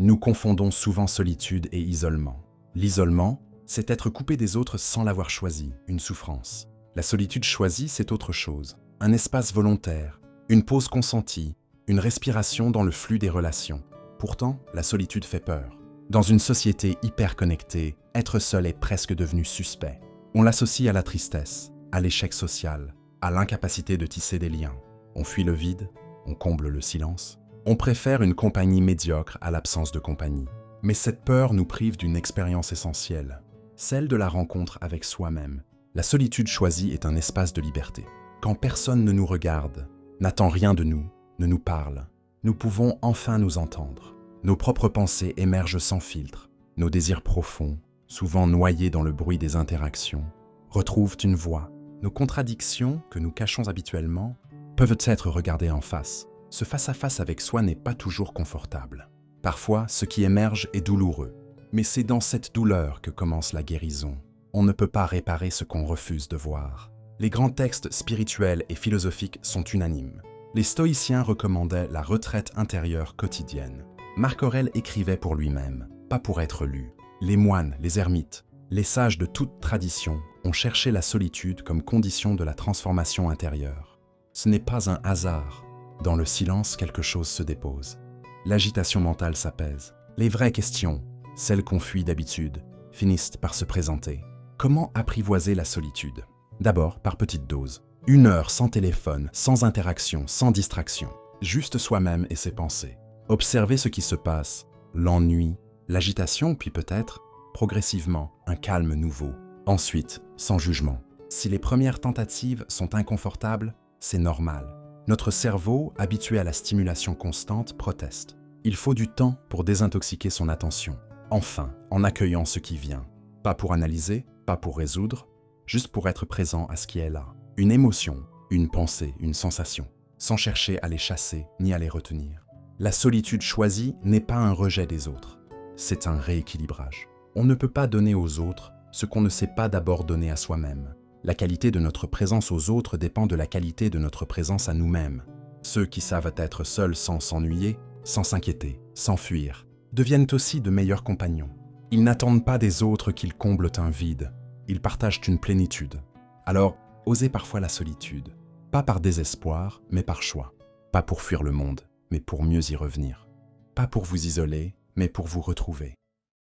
Nous confondons souvent solitude et isolement. L'isolement, c'est être coupé des autres sans l'avoir choisi, une souffrance. La solitude choisie, c'est autre chose. Un espace volontaire, une pause consentie, une respiration dans le flux des relations. Pourtant, la solitude fait peur. Dans une société hyper connectée, être seul est presque devenu suspect. On l'associe à la tristesse, à l'échec social, à l'incapacité de tisser des liens. On fuit le vide, on comble le silence. On préfère une compagnie médiocre à l'absence de compagnie. Mais cette peur nous prive d'une expérience essentielle, celle de la rencontre avec soi-même. La solitude choisie est un espace de liberté. Quand personne ne nous regarde, n'attend rien de nous, ne nous parle, nous pouvons enfin nous entendre. Nos propres pensées émergent sans filtre. Nos désirs profonds, souvent noyés dans le bruit des interactions, retrouvent une voix. Nos contradictions, que nous cachons habituellement, peuvent être regardées en face. Ce face-à-face avec soi n'est pas toujours confortable. Parfois, ce qui émerge est douloureux. Mais c'est dans cette douleur que commence la guérison. On ne peut pas réparer ce qu'on refuse de voir. Les grands textes spirituels et philosophiques sont unanimes. Les stoïciens recommandaient la retraite intérieure quotidienne. Marc Aurèle écrivait pour lui-même, pas pour être lu. Les moines, les ermites, les sages de toute tradition ont cherché la solitude comme condition de la transformation intérieure. Ce n'est pas un hasard. Dans le silence, quelque chose se dépose. L'agitation mentale s'apaise. Les vraies questions, celles qu'on fuit d'habitude, finissent par se présenter. Comment apprivoiser la solitude? D'abord, par petites doses. 1 heure sans téléphone, sans interaction, sans distraction. Juste soi-même et ses pensées. Observer ce qui se passe, l'ennui, l'agitation, puis peut-être, progressivement, un calme nouveau. Ensuite, sans jugement. Si les premières tentatives sont inconfortables, c'est normal. Notre cerveau, habitué à la stimulation constante, proteste. Il faut du temps pour désintoxiquer son attention. Enfin, en accueillant ce qui vient. Pas pour analyser, pas pour résoudre, juste pour être présent à ce qui est là. Une émotion, une pensée, une sensation, sans chercher à les chasser ni à les retenir. La solitude choisie n'est pas un rejet des autres, c'est un rééquilibrage. On ne peut pas donner aux autres ce qu'on ne sait pas d'abord donner à soi-même. La qualité de notre présence aux autres dépend de la qualité de notre présence à nous-mêmes. Ceux qui savent être seuls sans s'ennuyer, sans s'inquiéter, sans fuir, deviennent aussi de meilleurs compagnons. Ils n'attendent pas des autres qu'ils comblent un vide, ils partagent une plénitude. Alors, osez parfois la solitude, pas par désespoir, mais par choix. Pas pour fuir le monde, mais pour mieux y revenir. Pas pour vous isoler, mais pour vous retrouver.